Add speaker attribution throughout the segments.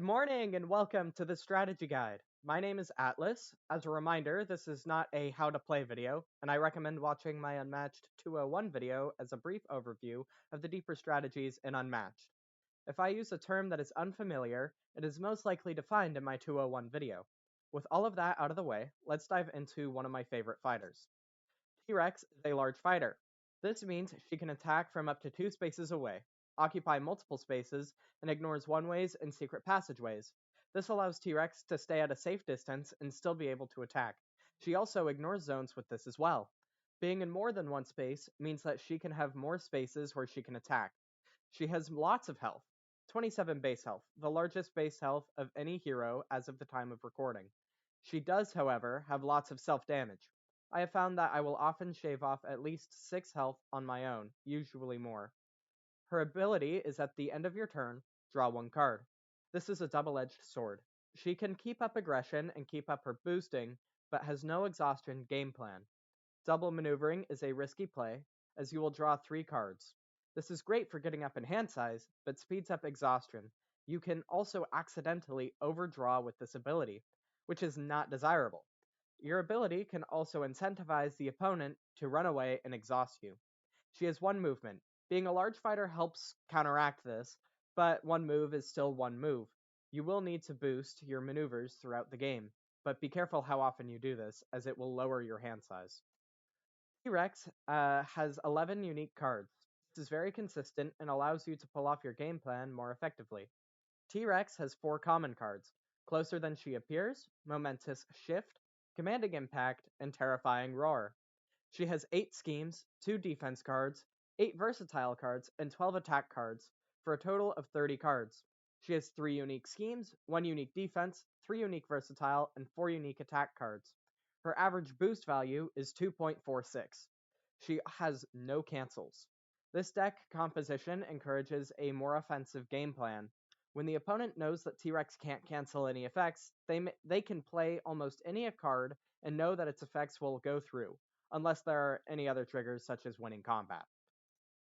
Speaker 1: Good morning and welcome to the strategy guide. My name is Atlas. As a reminder, this is not a how to play video, and I recommend watching my Unmatched 201 video as a brief overview of the deeper strategies in Unmatched. If I use a term that is unfamiliar, it is most likely defined in my 201 video. With all of that out of the way, let's dive into one of my favorite fighters. T-Rex is a large fighter. This means she can attack from up to two spaces away, occupy multiple spaces, and ignores one-ways and secret passageways. This allows T-Rex to stay at a safe distance and still be able to attack. She also ignores zones with this as well. Being in more than one space means that she can have more spaces where she can attack. She has lots of health, 27 base health, the largest base health of any hero as of the time of recording. She does, however, have lots of self damage. I have found that I will often shave off at least 6 health on my own, usually more. Her ability is at the end of your turn, draw one card. This is a double edged sword. She can keep up aggression and keep up her boosting, but has no exhaustion game plan. Double maneuvering is a risky play, as you will draw 3 cards. This is great for getting up in hand size, but speeds up exhaustion. You can also accidentally overdraw with this ability, which is not desirable. Your ability can also incentivize the opponent to run away and exhaust you. She has one movement. Being a large fighter helps counteract this, but one move is still one move. You will need to boost your maneuvers throughout the game, but be careful how often you do this, as it will lower your hand size. T-Rex has 11 unique cards. This is very consistent and allows you to pull off your game plan more effectively. T-Rex has 4 common cards: Closer Than She Appears, Momentous Shift, Commanding Impact, and Terrifying Roar. She has 8 schemes, 2 defense cards, 8 versatile cards, and 12 attack cards, for a total of 30 cards. She has 3 unique schemes, 1 unique defense, 3 unique versatile, and 4 unique attack cards. Her average boost value is 2.46. She has no cancels. This deck composition encourages a more offensive game plan. When the opponent knows that T-Rex can't cancel any effects, they can play almost any card and know that its effects will go through, unless there are any other triggers such as winning combat.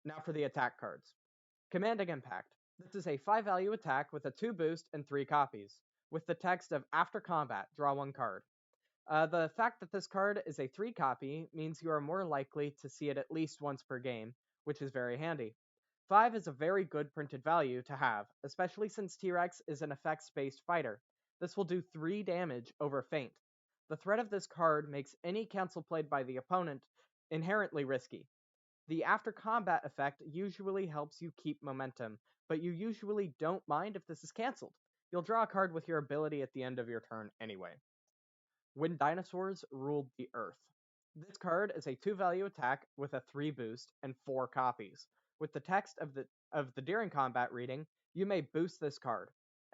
Speaker 1: Now for the attack cards. Commanding Impact. This is a 5 value attack with a 2 boost and 3 copies, with the text of After Combat, draw 1 card. The fact that this card is a 3 copy means you are more likely to see it at least once per game, which is very handy. 5 is a very good printed value to have, especially since T-Rex is an effects-based fighter. This will do 3 damage over Feint. The threat of this card makes any cancel played by the opponent inherently risky. The after combat effect usually helps you keep momentum, but you usually don't mind if this is cancelled. You'll draw a card with your ability at the end of your turn anyway. When Dinosaurs Ruled the Earth. This card is a 2 value attack with a 3 boost and 4 copies. With the text of the during combat reading, you may boost this card.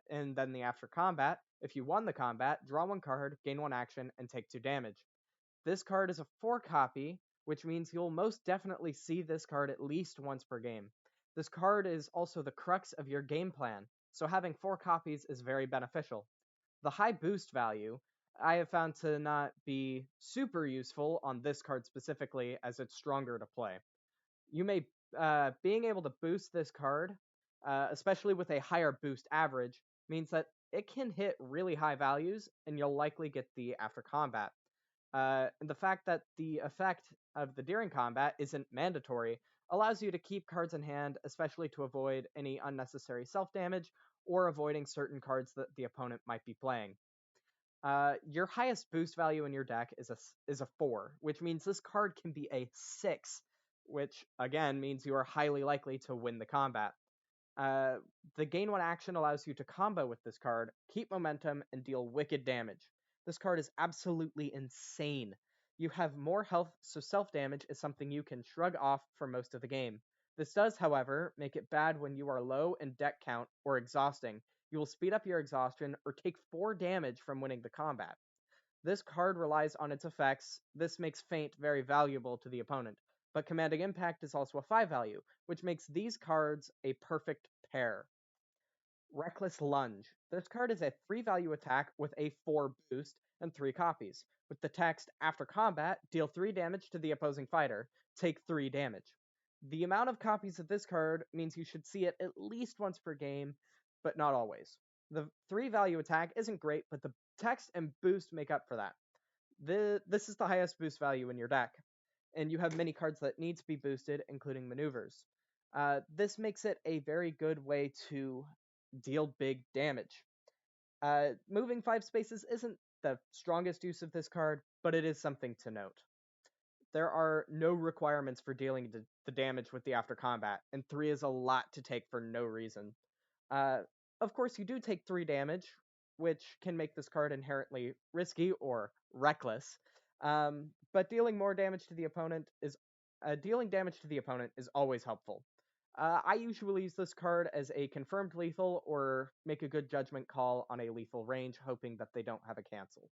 Speaker 1: And then the after combat, if you won the combat, draw 1 card, gain 1 action, and take 2 damage. This card is a 4 copy, which means you'll most definitely see this card at least once per game. This card is also the crux of your game plan, so having 4 copies is very beneficial. The high boost value I have found to not be super useful on this card specifically, as it's stronger to play. You may being able to boost this card, especially with a higher boost average, means that it can hit really high values, and you'll likely get the after combat. And the fact that the effect of the during combat isn't mandatory allows you to keep cards in hand, especially to avoid any unnecessary self damage or avoiding certain cards that the opponent might be playing. Your highest boost value in your deck is a 4, which means this card can be a 6, which again means you are highly likely to win the combat. Uh, the gain 1 action allows you to combo with this card, keep momentum, and deal wicked damage. This card is absolutely insane. You have more health, so self damage is something you can shrug off for most of the game. This does, however, make it bad when you are low in deck count or exhausting. You will speed up your exhaustion or take 4 damage from winning the combat. This card relies on its effects. This makes Feint very valuable to the opponent. But Commanding Impact is also a 5 value, which makes these cards a perfect pair. Reckless Lunge. This card is a 3 value attack with a 4 boost and 3 copies. With the text After Combat, deal 3 damage to the opposing fighter, take 3 damage. The amount of copies of this card means you should see it at least once per game, but not always. The 3 value attack isn't great, but the text and boost make up for that. This is the highest boost value in your deck, and you have many cards that need to be boosted, including maneuvers. This makes it a very good way to deal big damage. Moving 5 spaces isn't the strongest use of this card, but it is something to note. There are no requirements for dealing the damage with the after combat, and 3 is a lot to take for no reason. Uh, of course, you do take 3 damage, which can make this card inherently risky or reckless. But dealing damage to the opponent is always helpful. I usually use this card as a confirmed lethal or make a good judgment call on a lethal range, hoping that they don't have a cancel.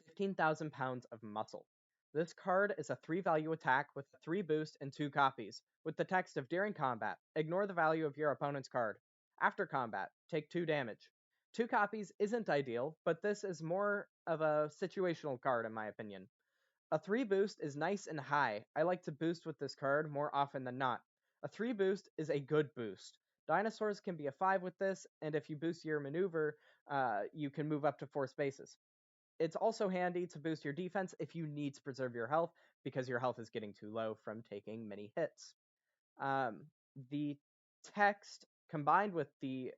Speaker 1: 15,000 pounds of muscle. This card is a 3 value attack with a 3 boost and 2 copies, with the text of during combat, ignore the value of your opponent's card. After combat, take 2 damage. 2 copies isn't ideal, but this is more of a situational card in my opinion. A 3 boost is nice and high. I like to boost with this card more often than not. A 3 boost is a good boost. Dinosaurs can be a 5 with this, and if you boost your maneuver, you can move up to 4 spaces. It's also handy to boost your defense if you need to preserve your health because your health is getting too low from taking many hits. Um, the text combined with the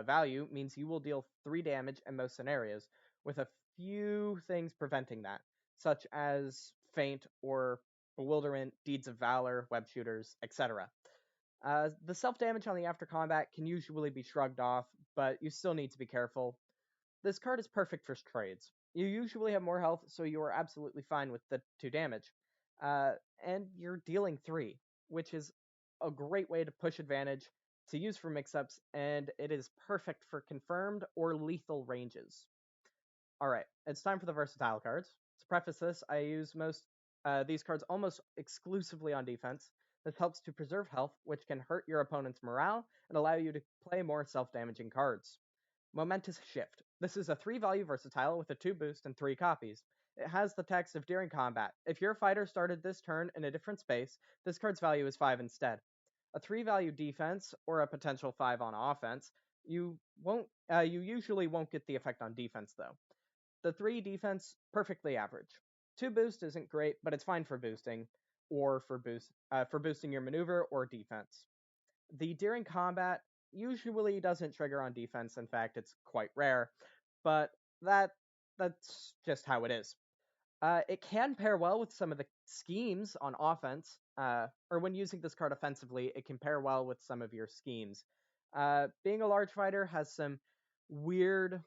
Speaker 1: value means you will deal 3 damage in most scenarios, with a few things preventing that, such as feint or bewilderment, deeds of valor, web shooters, etc. The self damage on the after combat can usually be shrugged off, but you still need to be careful. This card is perfect for trades. You usually have more health, so you are absolutely fine with the 2 damage. Uh, and you're dealing 3, which is a great way to push advantage, to use for mix-ups, and it is perfect for confirmed or lethal ranges. Alright, it's time for the versatile cards. To preface this, I use these cards almost exclusively on defense. This helps to preserve health, which can hurt your opponent's morale and allow you to play more self-damaging cards. Momentous Shift. This is a 3 value versatile with a 2 boost and 3 copies. It has the text of during combat. If your fighter started this turn in a different space, this card's value is 5 instead. A 3 value defense or a potential 5 on offense. You usually won't get the effect on defense though. The 3 defense perfectly average. 2 boost isn't great, but it's fine for boosting or for boosting your maneuver or defense. The during combat usually doesn't trigger on defense. In fact, it's quite rare, but that's just how it is. It can pair well with some of the schemes on offense, or when using this card offensively, it can pair well with some of your schemes. Being a large fighter has some weird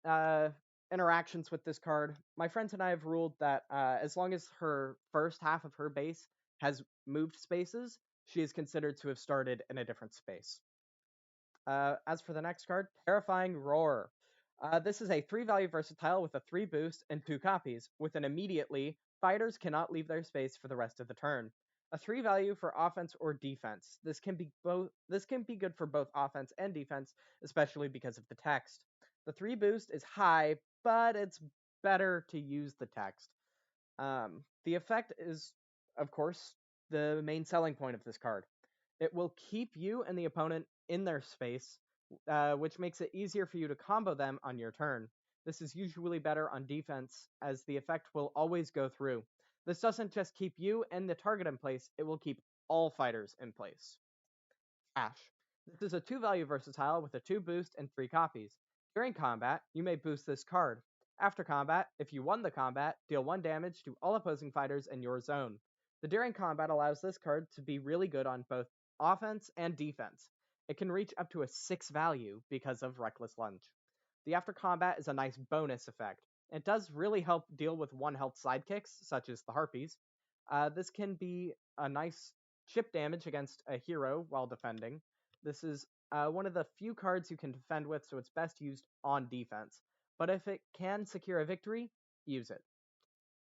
Speaker 1: uh, interactions with this card. My friends and I have ruled that as long as her first half of her base has moved spaces, she is considered to have started in a different space. As for the next card, Terrifying Roar. This is a 3 value versatile with a 3 boost and 2 copies. With an immediately, fighters cannot leave their space for the rest of the turn. A 3 value for offense or defense. This can be good for both offense and defense, especially because of the text. The 3 boost is high, but it's better to use the text. The effect is, of course, the main selling point of this card. It will keep you and the opponent in their space, which makes it easier for you to combo them on your turn. This is usually better on defense, as the effect will always go through. This doesn't just keep you and the target in place, it will keep all fighters in place. Ash. This is a 2 value versatile with a 2 boost and 3 copies. During combat, you may boost this card. After combat, if you won the combat, deal 1 damage to all opposing fighters in your zone. The during combat allows this card to be really good on both offense and defense. It can reach up to a 6 value because of Reckless Lunge. The after combat is a nice bonus effect. It does really help deal with 1 health sidekicks, such as the Harpies. This can be a nice chip damage against a hero while defending. This is one of the few cards you can defend with, so it's best used on defense. But if it can secure a victory, use it.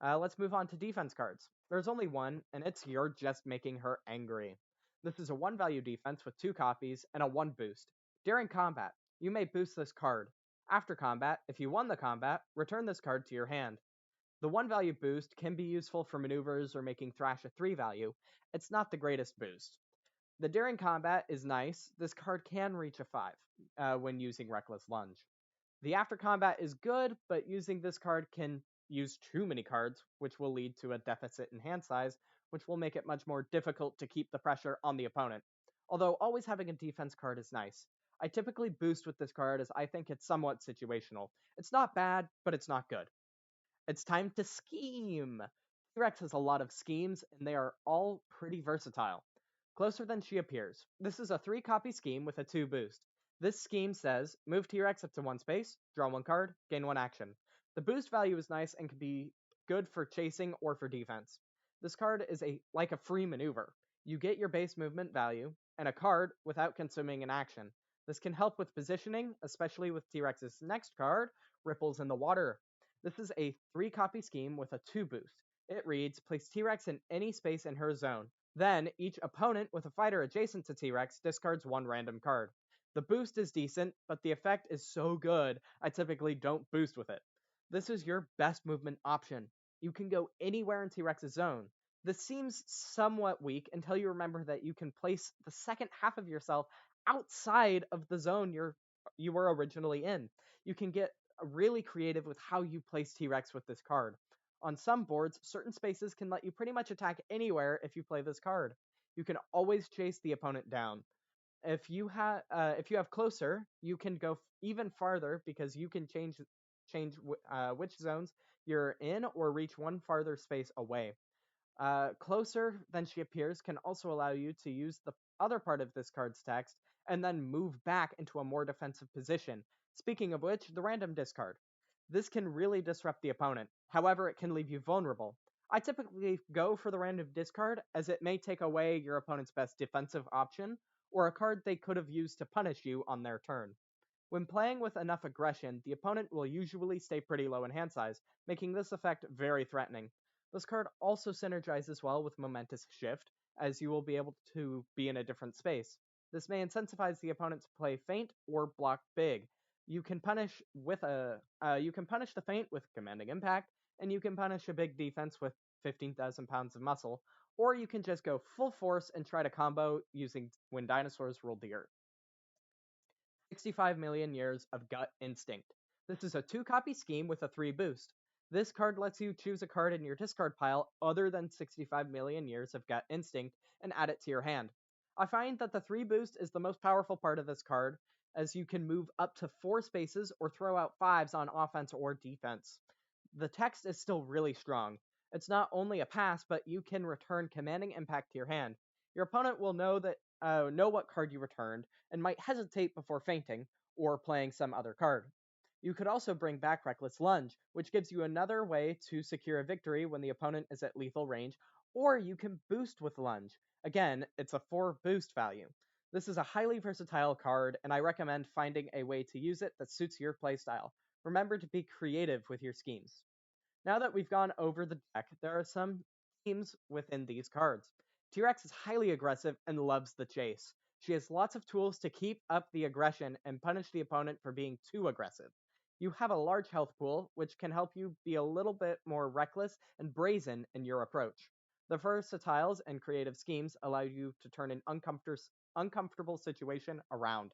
Speaker 1: Let's move on to defense cards. There's only one, and it's You're Just Making Her Angry. This is a 1 value defense with 2 copies and a 1 boost. During combat, you may boost this card. After combat, if you won the combat, return this card to your hand. The 1 value boost can be useful for maneuvers or making Thrash a 3 value. It's not the greatest boost. The during combat is nice. This card can reach a 5 when using Reckless Lunge. The after combat is good, but using this card can use too many cards, which will lead to a deficit in hand size, which will make it much more difficult to keep the pressure on the opponent. Although always having a defense card is nice. I typically boost with this card as I think it's somewhat situational. It's not bad, but it's not good. It's time to scheme. T-Rex has a lot of schemes, and they are all pretty versatile. Closer than she appears. This is a 3-copy scheme with a 2 boost. This scheme says, move T-Rex up to 1 space, draw 1 card, gain 1 action. The boost value is nice and can be good for chasing or for defense. This card is like a free maneuver. You get your base movement value, and a card without consuming an action. This can help with positioning, especially with T-Rex's next card, Ripples in the Water. This is a 3-copy scheme with a 2 boost. It reads, place T-Rex in any space in her zone. Then, each opponent with a fighter adjacent to T-Rex discards 1 random card. The boost is decent, but the effect is so good, I typically don't boost with it. This is your best movement option. You can go anywhere in T-Rex's zone. This seems somewhat weak until you remember that you can place the second half of yourself outside of the zone you were originally in. You can get really creative with how you place T-Rex with this card. On some boards, certain spaces can let you pretty much attack anywhere if you play this card. You can always chase the opponent down. If you have closer, you can go even farther because you can change which zones you're in or reach one farther space away. Closer than she appears can also allow you to use the other part of this card's text and then move back into a more defensive position. Speaking of which, the random discard. This can really disrupt the opponent. However, it can leave you vulnerable. I typically go for the random discard as it may take away your opponent's best defensive option or a card they could have used to punish you on their turn. When playing with enough aggression, the opponent will usually stay pretty low in hand size, making this effect very threatening. This card also synergizes well with Momentous Shift, as you will be able to be in a different space. This may incentivize the opponent to play feint or block big. You can punish the feint with Commanding Impact, and you can punish a big defense with 15,000 pounds of muscle, or you can just go full force and try to combo using When Dinosaurs Ruled the Earth. 65 million years of gut instinct. This is a 2-copy scheme with a 3 boost. This card lets you choose a card in your discard pile other than 65 million years of gut instinct and add it to your hand. I find that the 3 boost is the most powerful part of this card, as you can move up to 4 spaces or throw out 5s on offense or defense. The text is still really strong. It's not only a pass, but you can return commanding impact to your hand. Your opponent will know what card you returned and might hesitate before fainting or playing some other card. You could also bring back Reckless Lunge, which gives you another way to secure a victory when the opponent is at lethal range, or you can boost with Lunge. Again, it's a 4 boost value. This is a highly versatile card, and I recommend finding a way to use it that suits your playstyle. Remember to be creative with your schemes. Now that we've gone over the deck, there are some themes within these cards. T-Rex is highly aggressive and loves the chase. She has lots of tools to keep up the aggression and punish the opponent for being too aggressive. You have a large health pool, which can help you be a little bit more reckless and brazen in your approach. The versatiles and creative schemes allow you to turn an uncomfortable situation around.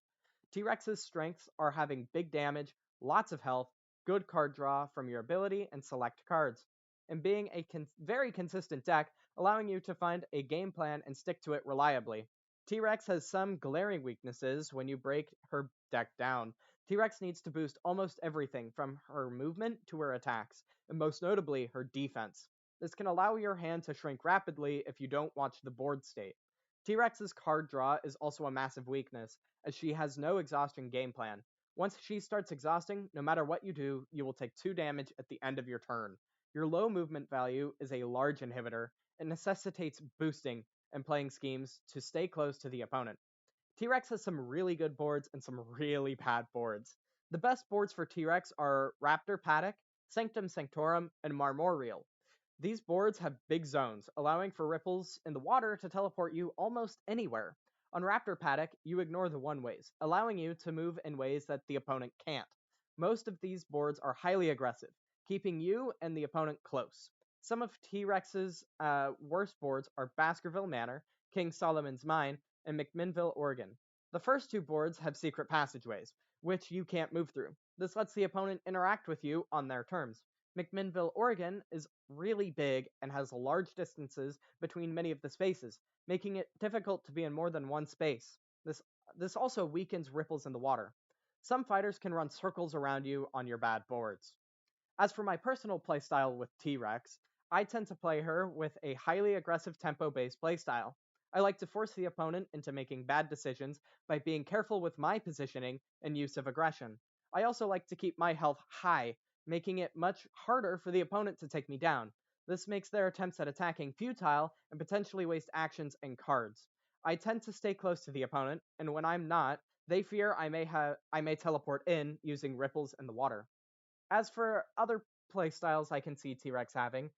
Speaker 1: T-Rex's strengths are having big damage, lots of health, good card draw from your ability, and select cards, and being a very consistent deck, allowing you to find a game plan and stick to it reliably. T-Rex has some glaring weaknesses when you break her deck down. T-Rex needs to boost almost everything from her movement to her attacks, and most notably her defense. This can allow your hand to shrink rapidly if you don't watch the board state. T-Rex's card draw is also a massive weakness, as she has no exhaustion game plan. Once she starts exhausting, no matter what you do, you will take 2 damage at the end of your turn. Your low movement value is a large inhibitor and necessitates boosting and playing schemes to stay close to the opponent. T-Rex has some really good boards and some really bad boards. The best boards for T-Rex are Raptor Paddock, Sanctum Sanctorum, and Marmoreal. These boards have big zones, allowing for ripples in the water to teleport you almost anywhere. On Raptor Paddock, you ignore the one-ways, allowing you to move in ways that the opponent can't. Most of these boards are highly aggressive, keeping you and the opponent close. Some of T-Rex's worst boards are Baskerville Manor, King Solomon's Mine, in McMinnville, Oregon. The first two boards have secret passageways, which you can't move through. This lets the opponent interact with you on their terms. McMinnville, Oregon is really big and has large distances between many of the spaces, making it difficult to be in more than one space. This, this also weakens ripples in the water. Some fighters can run circles around you on your bad boards. As for my personal playstyle with T-Rex, I tend to play her with a highly aggressive tempo-based playstyle. I like to force the opponent into making bad decisions by being careful with my positioning and use of aggression. I also like to keep my health high, making it much harder for the opponent to take me down. This makes their attempts at attacking futile and potentially waste actions and cards. I tend to stay close to the opponent, and when I'm not, they fear I may teleport in using ripples in the water. As for other playstyles I can see T-Rex having,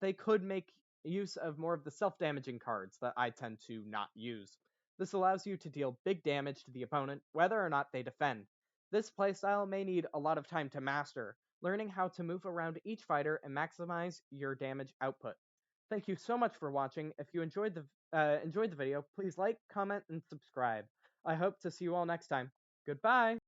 Speaker 1: they could make use of more of the self-damaging cards that I tend to not use. This allows you to deal big damage to the opponent, whether or not they defend. This playstyle may need a lot of time to master, learning how to move around each fighter and maximize your damage output. Thank you so much for watching. If you enjoyed the video, please like, comment, and subscribe. I hope to see you all next time. Goodbye!